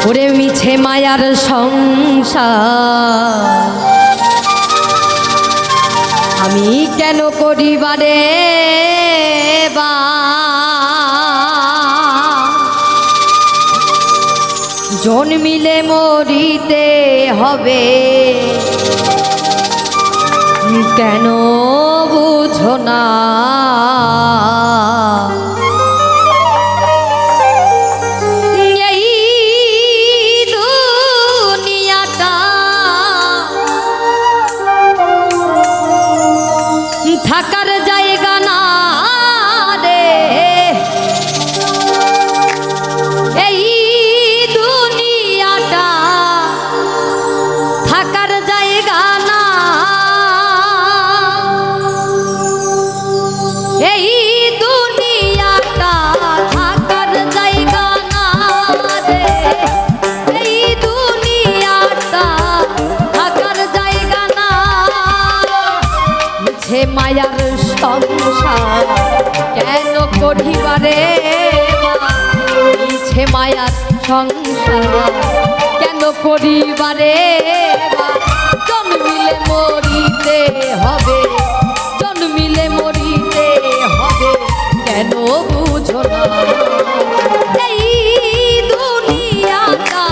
ওরে মিছে মায়ার সংসার আমি কেন করিবারে বা জন্মিলে মরিতে হবে কেন বুঝো না থাকার জায়গা না রে এই দুনিয়াটা থাকার জায়গা না এই দুনিয়াটা থাকার জায়গা না রে এই দুনিয়াটা থাকার জায়গা না মিছে মায়ার সংসার কেন করিবারে মিছে মায়ার সংসার কেন করিবারে জন্মিলে মরিতে হবে জন্মিলে মরিতে হবে কেন বুঝো না এই দুনিয়াটা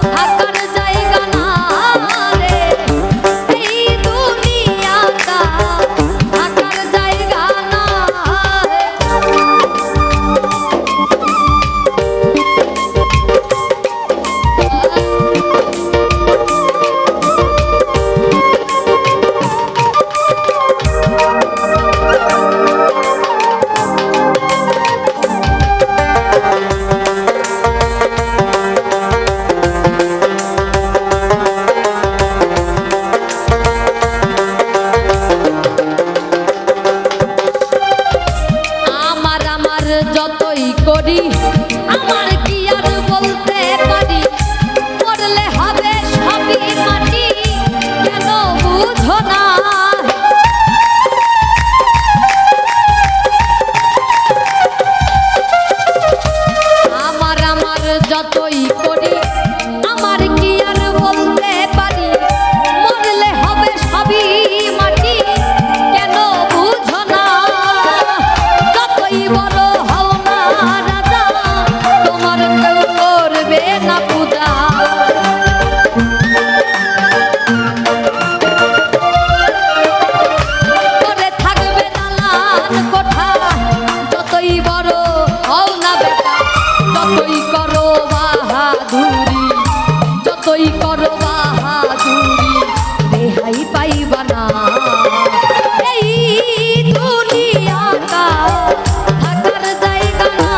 থাকার জায়গা না রে এই দুনিয়াটা থাকার জায়গা না যতই করি আমার কি আর বলতে পারি মরলে হবে সবই মাটি কেন বুঝো না আমার যতই করি আমার কি আর বলতে পারি মরলে হবে সবই মাটি কেন বুঝো না যতই বড় না পূজা করে থাকবে দালান কোঠা যতই বড় হও না বেটা যতই করো বাহাদুরি যতই করো বাহাদুরি রেহাই পাইবা না এই দুনিয়াটা থাকার জায়গা না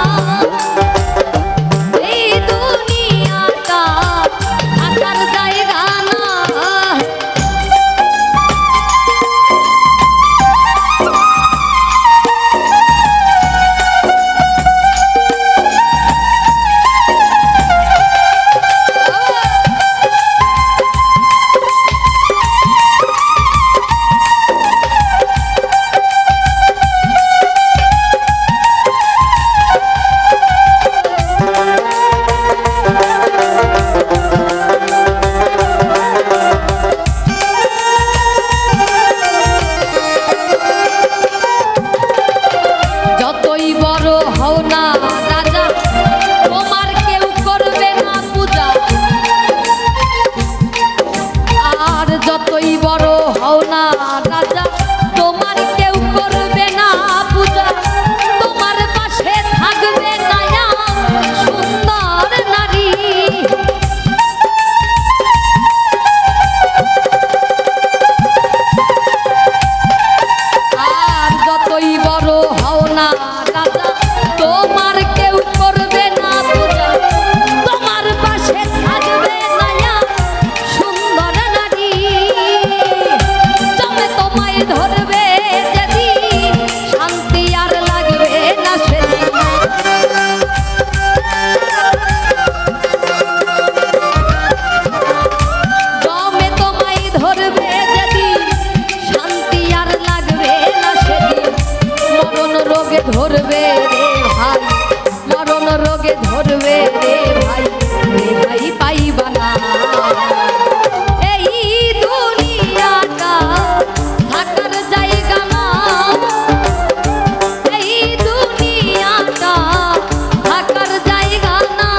তোমাকে ধরবে রে ভাই, রে ভাই পাইবা না। এই দুনিয়াটা থাকার জায়গা না, এই দুনিয়াটা থাকার জায়গা না।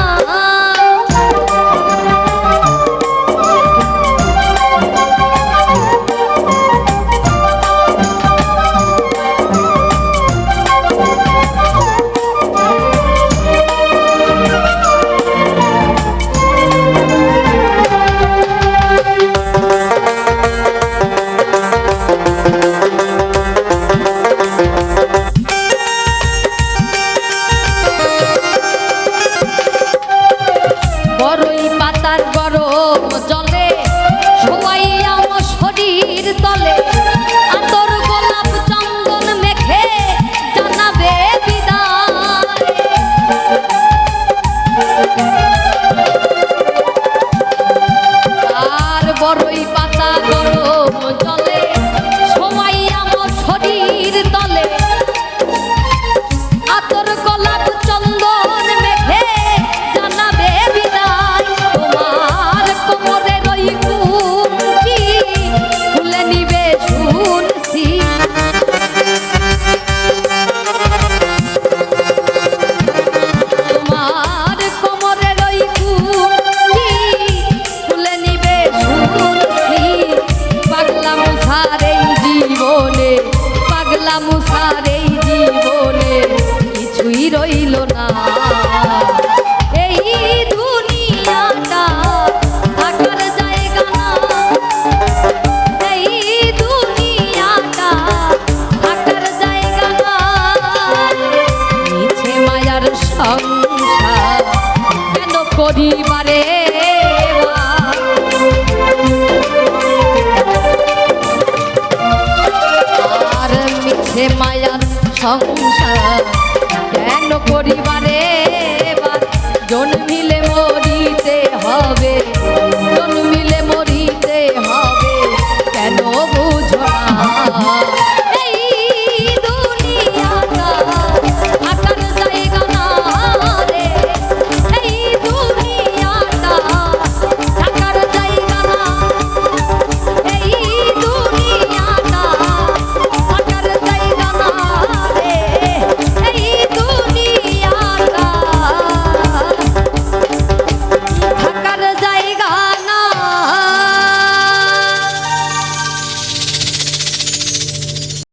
বড়ই পাতার গরম জলে শোয়াইয়া আমার শরীর তলে, আতর গোলাপ চন্দন মেখে জানাবে বিদায়। আর বড়ই পাতা গরম জলে শোয়াইয়া আমার শরীর তলে, আতর গোলাপ চন্দন মেখে জানাবে বিদায়। তোমার কোমরের ওই কুঞ্চি খুলে নিবে শুনছি, তোমার কোমরের ওই কুঞ্চি খুলে নিবে শুনছি। পাগলা মুসার এই জীবনে, পাগলা মুসার এই জীবনে কিছুই রইল না। এই দুনিয়াটা থাকার জায়গা না, এই দুনিয়াটা থাকার জায়গা না। মিছে মায়ার সংসার কেন করিবারে আর মিছে মায়ার সংসার